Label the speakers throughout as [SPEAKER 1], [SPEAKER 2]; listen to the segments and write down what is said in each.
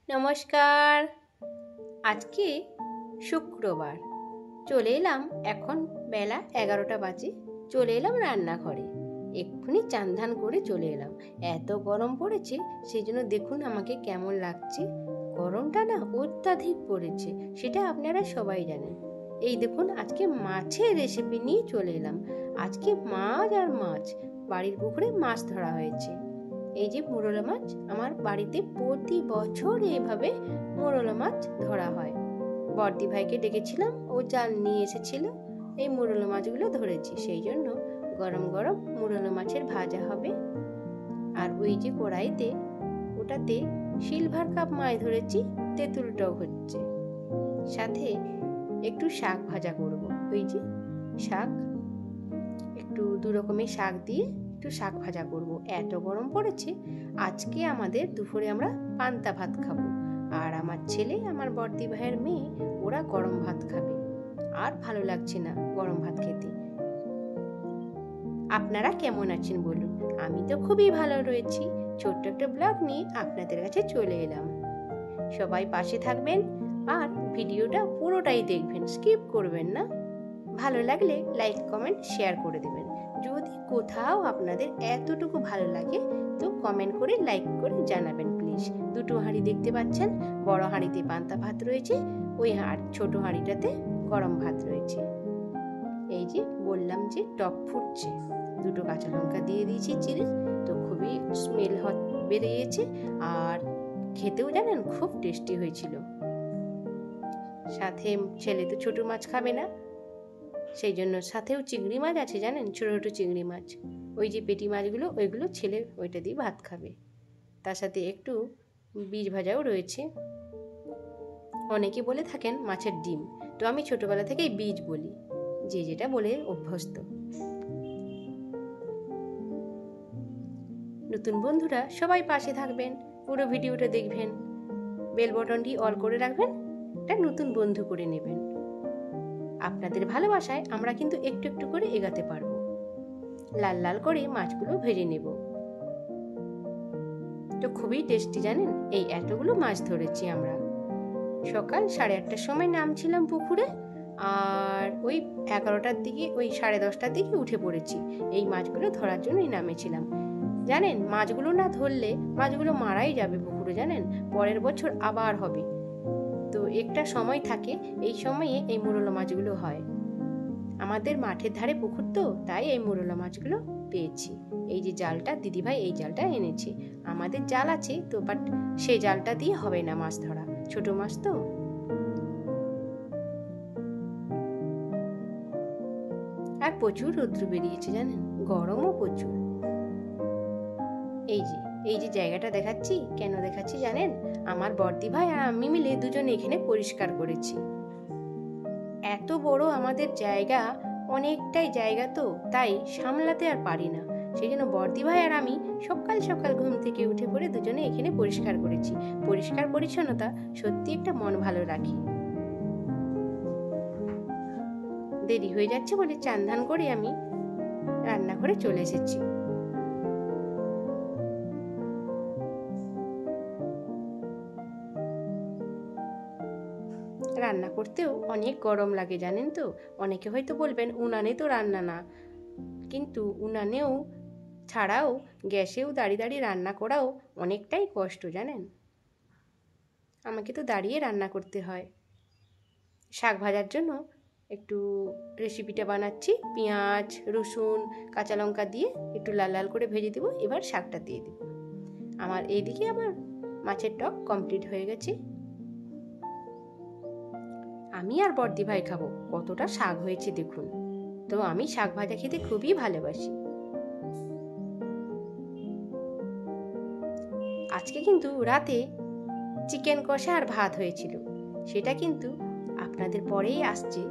[SPEAKER 1] নমস্কার। আজকে শুক্রবার। চলে এলাম, এখন বেলা 11টা বাজে। চলে এলাম রান্নাঘরে। এক্ষুনি চান ধান করে চলে এলাম। এত গরম পড়েছে, সেই জন্য দেখুন আমাকে কেমন লাগছে। গরমটা না অত্যাধিক পড়েছে, সেটা আপনারা সবাই জানেন। এই দেখুন আজকে মাছের রেসিপি নিয়ে চলে এলাম। আজকে মাছ আর মাছ, বাড়ির পুকুরে মাছ ধরা হয়েছে। এই যে মোরলা মাছ, আমার বাড়িতে প্রতি বছর এইভাবে মোরলা মাছ ধরা হয়। বড়দি ভাইকে ডেকেছিলাম, ও জাল নিয়ে এসেছিল, এই মোরলা মাছগুলো ধরেছি। সেই জন্য গরম গরম মোরলা মাছের ভাজা হবে। আর ওই যে কড়াইতে, ওটাতে সিলভার কাপ মাছ ধরেছি, তেঁতুলটাও হচ্ছে। সাথে একটু শাক ভাজা করব। ওই যে শাক, একটু দু রকমের শাক দিয়ে একটু শাক ভাজা করব। এত গরম পড়েছে, আজকে আমাদের দুপুরে আমরা পান্তা ভাত খাবো। আর আমার ছেলে, আমার বড়দি ভাইয়ের মেয়ে, ওরা গরম ভাত খাবে। আর ভালো লাগছে না গরম ভাত খেতে। আপনারা কেমন আছেন বলুন? আমি তো খুবই ভালো রয়েছি। ছোট্ট একটা ব্লগ নিয়ে আপনাদের কাছে চলে এলাম। সবাই পাশে থাকবেন আর ভিডিওটা পুরোটাই দেখবেন, স্কিপ করবেন না। ভালো লাগলে লাইক, কমেন্ট, শেয়ার করে দেবেন। যদি কোথাও আপনাদের এতটুকু ভালো লাগে তো কমেন্ট করে লাইক করে জানাবেন প্লিজ। দুটো হাঁড়ি দেখতে পাচ্ছেন, বড় হাঁড়িতে পান্তা ভাত রয়েছে, ওই ছোট হাঁড়িটাতে গরম ভাত রয়েছে। এই যে বললাম যে টক ফুটছে, দুটো কাঁচা লঙ্কা দিয়ে দিয়েছি চিড়ে, তো খুবই স্মেল বেরিয়েছে। আর খেতেও জানেন খুব টেস্টি হয়েছিল। সাথে ছেলে তো ছোট মাছ খাবে না, সেই জন্য সাথেও চিংড়ি মাছ আছে জানেন, ছোটো ছোটো চিংড়ি মাছ, ওই যে পেটি মাছগুলো, ওইগুলো ছেলে ওইটা দিয়ে ভাত খাবে। তার সাথে একটু বীজ ভাজাও রয়েছে। অনেকে বলে থাকেন মাছের ডিম, তো আমি ছোটবেলা থেকেই বীজ বলি, যে যেটা বলে অভ্যস্ত। নতুন বন্ধুরা সবাই পাশে থাকবেন, পুরো ভিডিওটা দেখবেন, বেল বটনটি অল করে রাখবেন, একটা নতুন বন্ধু করে নেবেন। আপনাদের ভালোবাসায় আমরা কিন্তু একটু একটু করে এগাতে পারবো। লাল লাল করে মাছগুলো ভেজে নেব। তো খুবই টেস্টি জানেন, এই এতগুলো মাছ ধরেছি আমরা। সকাল 8:30টার সময় নামছিলাম পুকুরে, আর ওই 11টার দিকে, ওই 10:30টার দিকে উঠে পড়েছি এই মাছগুলো ধরার জন্যই নামেছিলাম। জানেন, মাছগুলো না ধরলে মাছগুলো মারাই যাবে পুকুরে, জানেন, পরের বছর আবার হবে। তো একটা সময় থাকে, এই সময়ে এই মোরলা মাছগুলো হয়। আমাদের মাঠের ধারে পুকুর, তো তাই এই মোরলা মাছগুলো পেয়েছি। এই যে জালটা, দিদিভাই এই জালটা এনেছে। আমাদের জাল আছে তো, বাট সেই জালটা দিয়ে হবে না মাছ ধরা, ছোট মাছ তো। আর প্রচুর রৌদ্র বেরিয়েছে জানেন, গরমও প্রচুর। এই যে জায়গাটা দেখাচ্ছি, কেন দেখাচ্ছি জানেন? আমার বড়দি ভাই আর আমি মিলে দুজনে এখানে পরিষ্কার করেছি। এত বড় আমাদের জায়গা, অনেকটাই জায়গা, তো তাই সামলাতে আর পারি না। সেই জন্য বড়দি ভাই আর আমি সকাল সকাল ঘুম থেকে উঠে পড়ে দুজনে এখানে পরিষ্কার করেছি। পরিষ্কার পরিচ্ছন্নতা সত্যি একটা মন ভালো রাখে। দেরি হয়ে যাচ্ছে বলে চান ধান করে আমি রান্নাঘরে চলে এসেছি। রান্না করতেও অনেক গরম লাগে জানেন তো। অনেকে হয়তো বলবেন উনানে তো রান্না না, কিন্তু উনানেও ছাড়াও গ্যাসেও দাঁড়িয়ে দাঁড়িয়ে রান্না করাও অনেকটাই কষ্ট জানেন। আমাকে তো দাঁড়িয়ে রান্না করতে হয়। শাক ভাজার জন্য একটু রেসিপিটা বানাচ্ছি। পেঁয়াজ, রসুন, কাঁচা লঙ্কা দিয়ে একটু লাল লাল করে ভেজে দেবো, এবার শাকটা দিয়ে দেবো। আমার এইদিকে আমার মাছের টক কমপ্লিট হয়ে গেছে। আমি আর বড়দি ভাই খাবো। কতটা শাক হয়েছে দেখুন। তো আমি শাক ভাজা খেতে খুবই ভালোবাসি। আজকে কিন্তু রাতে চিকেন কষা আর ভাত হয়েছিল, সেটা কিন্তু আপনাদের পরেই আসছে।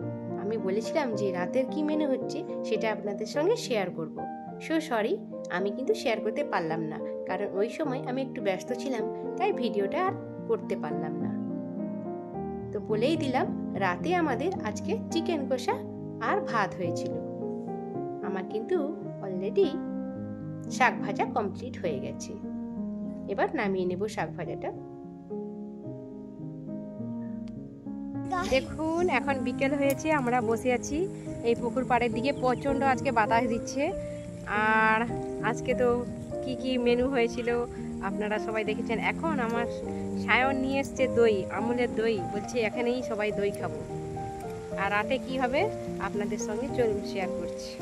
[SPEAKER 1] আমি বলেছিলাম যে রাতের কি মেনু হচ্ছে সেটা আপনাদের সঙ্গে শেয়ার করব। সরি, আমি কিন্তু শেয়ার করতে পারলাম না, কারণ ওই সময় আমি একটু ব্যস্ত ছিলাম, তাই ভিডিওটা আর করতে পারলাম না। তো বলেই দিলাম, রাতে আমাদের আজকে চিকেন কষা আর ভাত হয়েছিল। আমার কিন্তু অলরেডি শাক ভাজা কমপ্লিট হয়ে গেছে। এবার নামিয়ে নেব শাক ভাজাটা। দেখুন এখন বিকেল হয়েছে, আমরা বসে আছি এই পুকুর পাড়ের দিকে। প্রচণ্ড আজকে বাতাস দিচ্ছে। আর আজকে তো কি কি মেনু হয়েছিল আপনারা সবাই দেখেছেন। এখন আমার সায়ন নিয়ে এসছে দই, আমুলের দই, বলছে এখানেই সবাই দই খাবো। আর রাতে কি হবে আপনাদের সঙ্গে চলুন শেয়ার করছি।